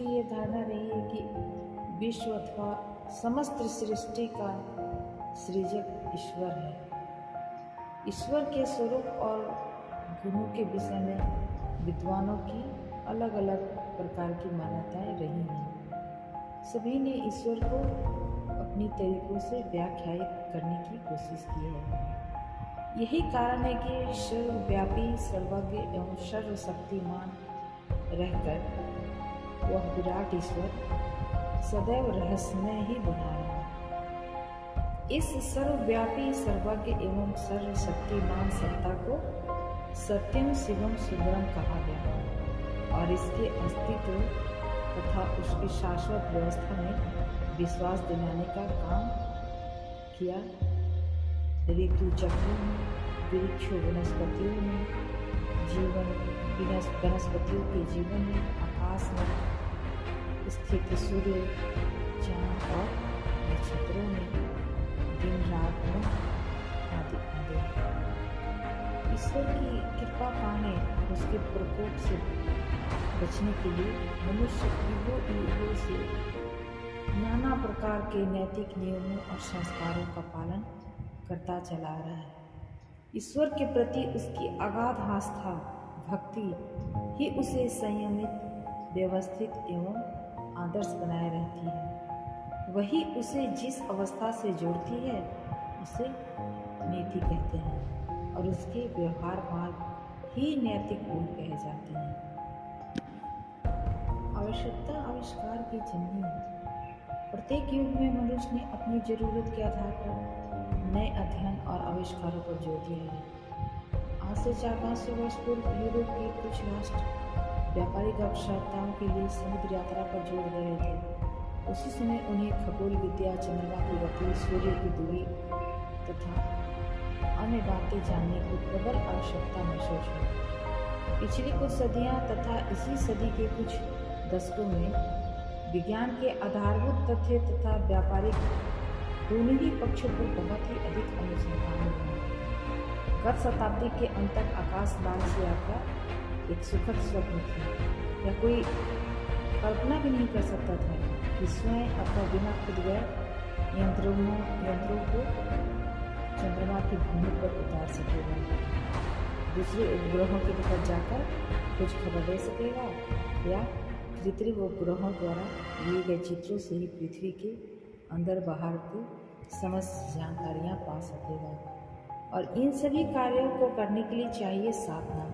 की ये धारणा रही है कि विश्व अथवा समस्त सृष्टि का सृजक ईश्वर है। ईश्वर के स्वरूप और गुणों के विषय में विद्वानों की अलग अलग प्रकार की मान्यताएं रही हैं। सभी ने ईश्वर को अपनी तरीकों से व्याख्यायित करने की कोशिश की है। यही कारण है कि सर्वव्यापी, सर्वज्ञ एवं सर्वशक्तिमान रहकर वह विराट ईश्वर सदैव रहस्यमय ही बना रहा। इस सर्वव्यापी, सर्वज्ञ एवं सर्वशक्तिमान सत्ता को सत्यम शिवम सुंदरम कहा गया और इसके अस्तित्व तथा उसकी शाश्वत व्यवस्था में विश्वास दिलाने का काम किया। ऋतु चक्रों में, वृक्षों, वनस्पतियों में जीवन, वनस्पतियों के जीवन में, आकाश में स्थित सूर्य, चांद और नक्षत्रों में, दिन रात में आदि आदि। ईश्वर की कृपा पाने और उसके प्रकोप से बचने के लिए मनुष्य युगों से नाना प्रकार के नैतिक नियमों और संस्कारों का पालन करता चला आ रहा है। ईश्वर के प्रति उसकी अगाध आस्था, भक्ति ही उसे संयमित, व्यवस्थित एवं आदर्श बनाए रहती है। वही उसे जिस अवस्था से जोड़ती है उसे नीति कहते हैं और उसके व्यवहार मार्ग ही नैतिक गुण कहे जाते हैं। आवश्यकता आविष्कार की जननी है। प्रत्येक युग में मनुष्य ने अपनी जरूरत के आधार पर नए अध्ययन और आविष्कारों पर जोर दिया है। आज से 400-500 वर्ष पूर्व यूरोप के कुछ राष्ट्र व्यापारिक आवश्यकताओं के लिए समुद्र यात्रा पर जोर दे रहे थे। उसी समय उन्हें खगोल विद्या, चंद्रमा की गति, सूर्य की दूरी तथा अन्य बातें जानने की प्रबल आवश्यकता महसूस हुई। पिछली कुछ सदियां तथा इसी सदी के कुछ दशकों में विज्ञान के आधारभूत तथ्य तथा व्यापारिक दोनों ही पक्षों पर बहुत ही अधिक अनुसंधान हुआ। गत शताब्दी के अंत तक आकाशमार्ग से यात्रा एक सुखद स्वप्न थी। या कोई कल्पना भी नहीं कर सकता था कि स्वयं अथवा बिना खुद गए यंत्रों को चंद्रमा की भूमि पर उतार सकेगा, दूसरे उपग्रहों के निकट जाकर कुछ खबर दे सकेगा या कृत्रिम उपग्रहों द्वारा लिए गए चित्रों से ही पृथ्वी के अंदर बाहर की समस्त जानकारियां पा सकेगा। और इन सभी कार्यों को करने के लिए चाहिए साधना।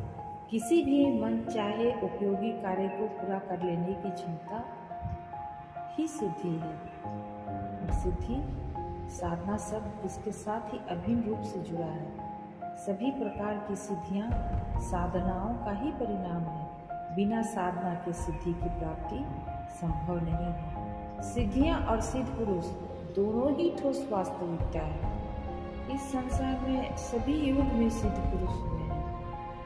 किसी भी मन चाहे उपयोगी कार्य को पूरा कर लेने की क्षमता ही सिद्धि है। और सिद्धि, साधना शब्द इसके साथ ही अभिन्न रूप से जुड़ा है। सभी प्रकार की सिद्धियां साधनाओं का ही परिणाम है। बिना साधना के सिद्धि की प्राप्ति संभव नहीं है। सिद्धियां और सिद्ध पुरुष दोनों ही ठोस वास्तविकता है। इस संसार में सभी युग में सिद्ध पुरुष हुए हैं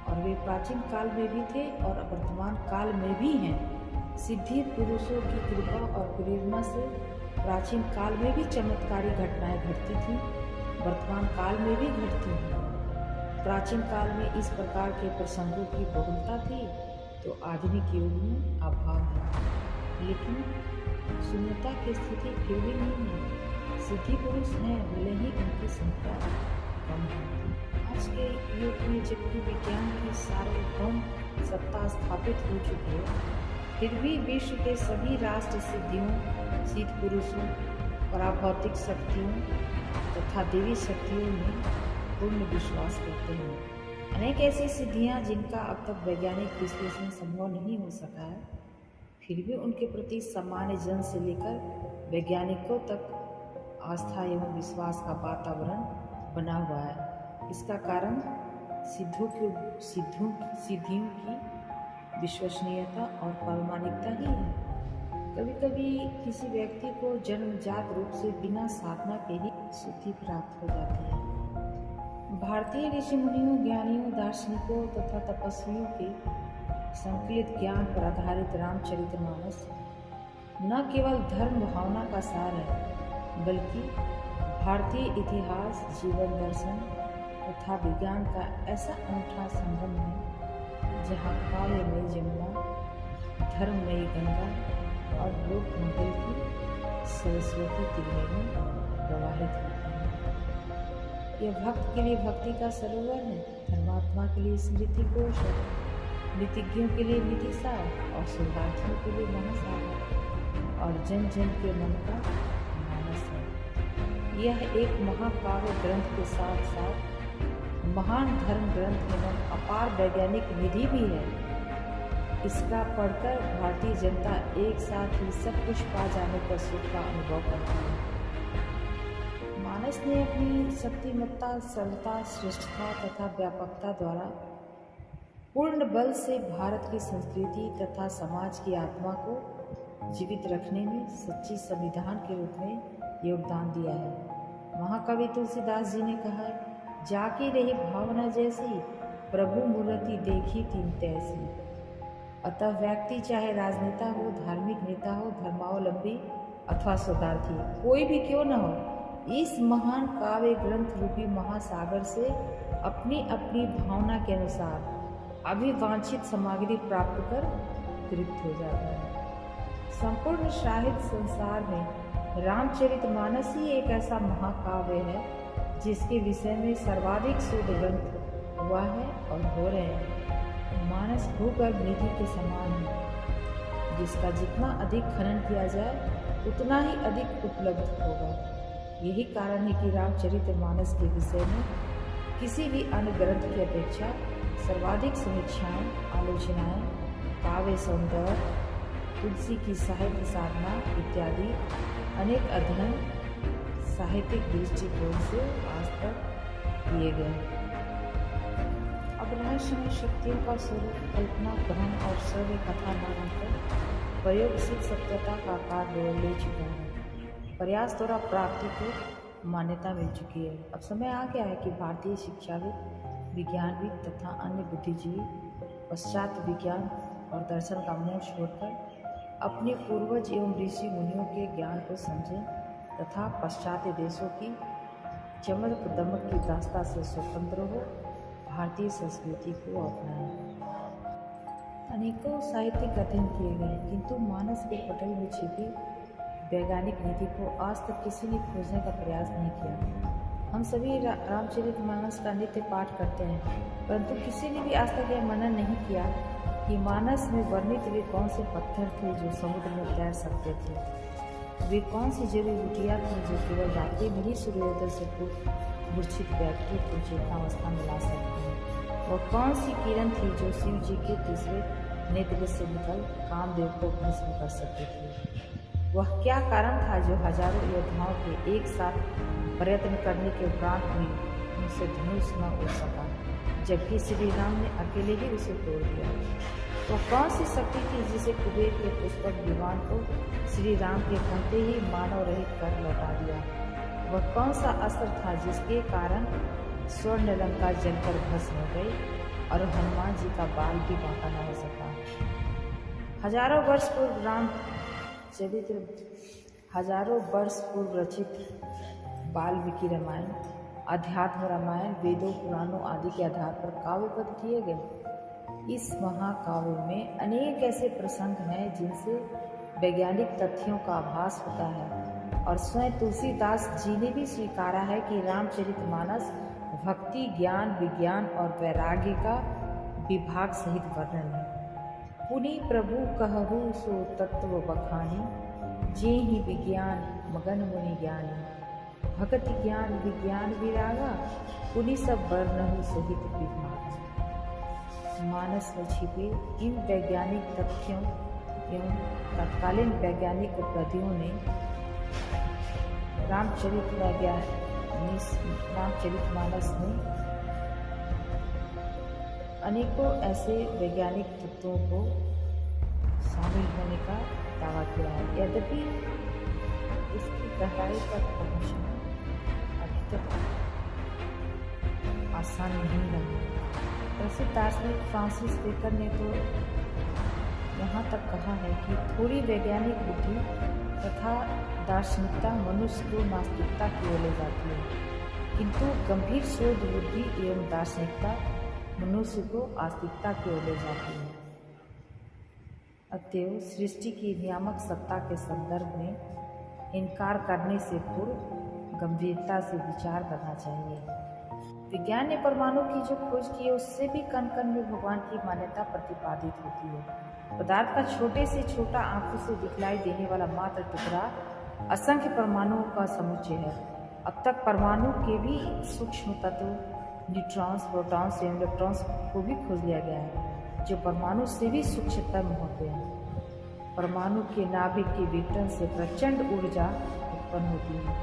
और वे प्राचीन काल में भी थे और वर्तमान काल में भी हैं। सिद्धि पुरुषों की कृपा और प्रेरणा से प्राचीन काल में भी चमत्कारी घटनाएं घटती थीं, वर्तमान काल में भी घटती हैं। प्राचीन काल में इस प्रकार के प्रसंगों की बहुलता थी तो आधुनिक युग में अभाव है, लेकिन शून्यता की स्थिति फिर भी नहीं है। सिद्धि पुरुष हैं, भले ही उनकी संख्या कम है। आज के युग में जबकि विज्ञान की सार्वभौम सत्ता स्थापित हो चुकी है, फिर भी विश्व के सभी राष्ट्र सिद्धियों, सिद्ध पुरुषों, पराभौतिक शक्तियों तथा देवी शक्तियों में पूर्ण विश्वास करते हैं। अनेक ऐसी सिद्धियां जिनका अब तक वैज्ञानिक विश्लेषण संभव नहीं हो सका है, फिर भी उनके प्रति सामान्य जन से लेकर वैज्ञानिकों तक आस्था एवं विश्वास का वातावरण बना हुआ है। इसका कारण सिद्धियों की विश्वसनीयता और प्रामाणिकता ही है। कभी कभी किसी व्यक्ति को जन्मजात रूप से बिना साधना के ही सिद्धि प्राप्त हो जाती है। भारतीय ऋषि मुनियों, ज्ञानियों, दार्शनिकों तथा तपस्वियों के संकलित ज्ञान पर आधारित रामचरितमानस न केवल धर्म भावना का सार है, बल्कि भारतीय इतिहास, जीवन दर्शन तथा विज्ञान का ऐसा अनूठा संगम है जहाँ काव्यमयी जमुना, धर्ममयी गंगा और लोक मंगल की सरस्वती त्रिवेणी प्रवाहित होती है। यह भक्त के लिए भक्ति का सरोवर है, धर्मात्मा के लिए स्मृति कोश है, नीतिज्ञों के लिए नीति सार और शोधार्थियों के लिए महासागर और जन जन के मन का मानस है। यह एक महाकाव्य ग्रंथ के साथ साथ महान धर्म ग्रंथ एवं अपार वैज्ञानिक निधि भी है। इसका पढ़कर भारतीय जनता एक साथ ही सब कुछ पा जाने का सुख का अनुभव करती है। मानस ने अपनी शक्तिमत्ता, सरलता, श्रेष्ठता तथा व्यापकता द्वारा पूर्ण बल से भारत की संस्कृति तथा समाज की आत्मा को जीवित रखने में सच्ची संविधान के रूप में योगदान दिया है। महाकवि तुलसीदास जी ने कहा है, जाकी रही भावना जैसी, प्रभु मूर्ति देखी तीन तैसी। अतः व्यक्ति चाहे राजनेता हो, धार्मिक नेता हो, धर्मावलंबी अथवा शोधार्थी, कोई भी क्यों न हो, इस महान काव्य ग्रंथ रूपी महासागर से अपनी अपनी भावना के अनुसार अभिवांछित सामग्री प्राप्त कर तृप्त हो जाता है। संपूर्ण साहित्य संसार में रामचरितमानस ही एक ऐसा महाकाव्य है जिसके विषय में सर्वाधिक शोध ग्रंथ हुआ है और हो रहे हैं। मानस भूगर्भ निधि के समान है, जिसका जितना अधिक खनन किया जाए उतना ही अधिक उपलब्ध होगा। यही कारण है कि रामचरितमानस के विषय में किसी भी अन्य ग्रंथ की अपेक्षा सर्वाधिक समीक्षाएं, आलोचनाएं, काव्य सौंदर्य, तुलसी की साहित्य साधना इत्यादि अनेक अध्ययन साहित्यिक दृष्टिकोण से आज तक किए गए। अब रहस्यमय शक्तियों का स्वरूप कल्पना, भ्रम और श्रव्य कथा मानकर प्रयोगशील सत्यता का आकार ले चुका है। प्रयास द्वारा प्राप्ति को मान्यता मिल चुकी है। अब समय आ गया है कि भारतीय शिक्षाविद, विज्ञानविद तथा अन्य बुद्धिजीवी पाश्चात्य विज्ञान और दर्शन का मोह छोड़कर अपने पूर्वज एवं ऋषि मुनियों के ज्ञान को समझें तथा पाश्चात्य देशों की चमक दमक की दास्ता से स्वतंत्र हो भारतीय संस्कृति को अपनाएं। अनेकों साहित्यिक अध्ययन किए गए, किंतु मानस के पटल में छिपी वैज्ञानिक नीति को आज तक किसी ने खोजने का प्रयास नहीं किया। हम सभी रामचरितमानस का नित्य पाठ करते हैं, परंतु किसी ने भी आज तक यह मनन नहीं किया कि मानस में वर्णित वे कौन से पत्थर थे जो समुद्र में तैर सकते थे, वे कौन सी जड़ी बूटियाँ थी जो केवल रात्रि में ही सूर्योदय से मूर्छित व्यक्ति को चेतनावस्था में ला सकती हैं, वह कौन सी किरण थी जो शिव जी के तीसरे नेत्र से निकल कामदेव को भस्म कर सकती थी, वह क्या कारण था जो हजारों योद्धाओं के एक साथ प्रयत्न करने के उपरांत भी उनसे धनुष न उड़ सका, जबकि श्री राम ने अकेले ही उसे तोड़ दिया। वह कौन सी शक्ति थी जिसे कुबेर के पुष्पक विमान को श्री राम के कहते ही मानव रहित कर लौटा दिया। वह कौन सा अस्त्र था जिसके कारण स्वर्ण लंका जलकर भस्म हो गई और हनुमान जी का बाल भी बांका न हो सका। हजारों वर्ष पूर्व रचित वाल्मीकि रामायण, अध्यात्म रामायण, वेदों, पुराणों आदि के आधार पर काव्यबद्ध किए गए। इस महाकाव्य में अनेक ऐसे प्रसंग हैं जिनसे वैज्ञानिक तथ्यों का आभास होता है और स्वयं तुलसीदास जी ने भी स्वीकारा है कि रामचरितमानस भक्ति, ज्ञान, विज्ञान और वैराग्य का विभाग सहित वर्णन है। पुनि प्रभु कहहु सो तत्व बखानी, जे ही विज्ञान मगन मुनि ज्ञानी, भक्ति ज्ञान विज्ञान विरागा, पुनि सब वर्णहु सहित विभाग। मानस में छिपे इन वैज्ञानिक तथ्यों एवं तत्कालीन वैज्ञानिक उपलब्धियों ने रामचरितमानस में अनेकों ऐसे वैज्ञानिक तत्वों को शामिल होने का दावा किया है। यद्यपि इसकी गहराई तक पहुंचना अभी तक आसान नहीं रहा। प्रसिद्ध दार्शनिक फ्रांसिस बेकर ने तो यहाँ तक कहा है कि थोड़ी वैज्ञानिक बुद्धि तथा दार्शनिकता मनुष्य को नास्तिकता की ओर ले जाती है, किंतु गंभीर शोध बुद्धि एवं दार्शनिकता मनुष्य को आस्तिकता की ओर ले जाती है। अतएव सृष्टि की नियामक सत्ता के संदर्भ में इनकार करने से पूर्व गंभीरता से विचार करना चाहिए। विज्ञान ने परमाणु की जो खोज की है उससे भी कण कण में भगवान की मान्यता प्रतिपादित होती है। पदार्थ का छोटे से छोटा आंखों से दिखलाई देने वाला मात्र टुकड़ा असंख्य परमाणुओं का समुच्चय है। अब तक परमाणु के भी सूक्ष्म तत्व न्यूट्रॉन्स, प्रोटॉन्स एवं इलेक्ट्रॉन्स को भी खोज लिया गया है, जो परमाणु से भी सूक्ष्मतम होते हैं। परमाणु के नाभिक के विघटन से प्रचंड ऊर्जा उत्पन्न होती है।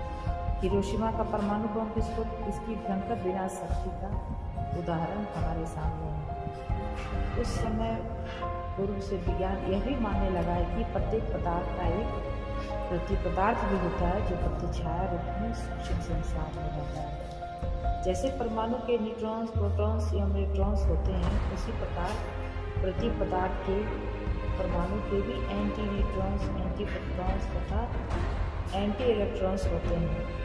हिरोशिमा का परमाणु बम विस्फोट इसकी भयंकर विनाश शक्ति का उदाहरण हमारे सामने है। उस समय पूर्व से विज्ञान यह भी मानने लगा है कि प्रत्येक पदार्थ का एक प्रतिपदार्थ भी होता है, जो प्रतिछाया रूप में सूक्ष्म संसार में रहता है। जैसे परमाणु के न्यूट्रॉन्स, प्रोटॉन्स एवं इलेक्ट्रॉन्स होते हैं, उसी प्रकार प्रतिपदार्थ के परमाणु के भी एंटी न्यूट्रॉन्स, एंटी प्रोटॉन्स तथा एंटी इलेक्ट्रॉन्स होते हैं।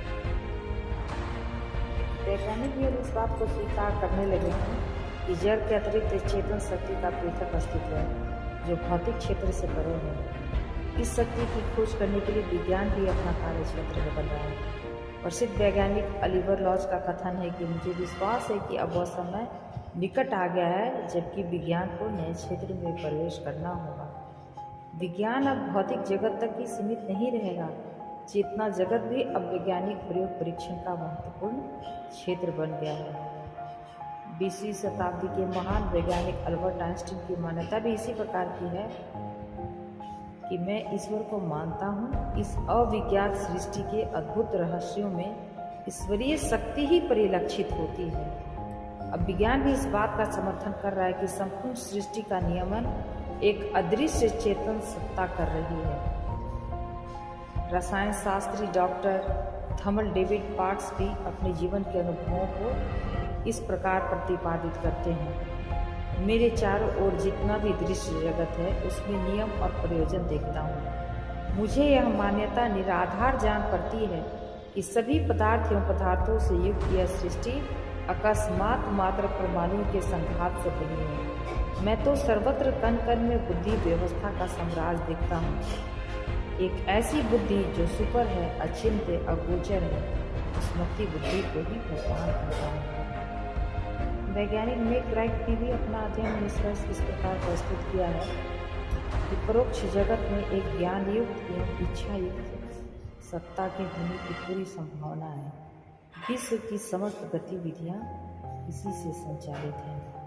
वैज्ञानिक भी अब इस बात को स्वीकार करने लगे हैं कि जड़ के अतिरिक्त चेतन शक्ति का पृथक अस्तित्व है, जो भौतिक क्षेत्र से परे है। इस शक्ति की खोज करने के लिए विज्ञान भी अपना कार्य क्षेत्र बदल रहा है। प्रसिद्ध वैज्ञानिक ऑलिवर लॉज का कथन है कि मुझे विश्वास है कि अब वह समय निकट आ गया है जबकि विज्ञान को नए क्षेत्र में प्रवेश करना होगा। विज्ञान अब भौतिक जगत तक ही सीमित नहीं रहेगा। चेतना जगत भी अब वैज्ञानिक प्रयोग परीक्षण का महत्वपूर्ण क्षेत्र बन गया है। 20वीं शताब्दी के महान वैज्ञानिक अल्बर्ट आइंस्टीन की मान्यता भी इसी प्रकार की है कि मैं ईश्वर को मानता हूँ। इस अविज्ञात सृष्टि के अद्भुत रहस्यों में ईश्वरीय शक्ति ही परिलक्षित होती है। अब विज्ञान भी इस बात का समर्थन कर रहा है कि संपूर्ण सृष्टि का नियमन एक अदृश्य चेतन सत्ता कर रही है। रसायन Shastri doctor thermal David parks भी अपने जीवन के अनुभवों को इस प्रकार प्रतिपादित करते हैं। मेरे चारों ओर जितना भी दृश्य जगत है उसमें नियम और प्रयोजन देखता हूँ। मुझे यह मान्यता निराधार जान पड़ती है कि सभी पदार्थ एवं पदार्थों से युक्त यह सृष्टि अकस्मात मात्र परमाणुओं के संघात से बनी है। मैं तो सर्वत्र कण कण में बुद्धि व्यवस्था का साम्राज्य देखता हूँ, एक ऐसी बुद्धि जो सुपर है, अचिंत्य, अगोचर है। उस मुक्ति बुद्धि को ही भगवान कहता है। वैज्ञानिक मेक राइट ने भी अपना अध्ययन निष्कर्ष इस प्रकार प्रस्तुत किया है कि परोक्ष जगत में एक ज्ञान युक्त एवं इच्छा युक्त सत्ता के होने की पूरी संभावना है। विश्व की समस्त गतिविधियाँ इसी से संचालित हैं।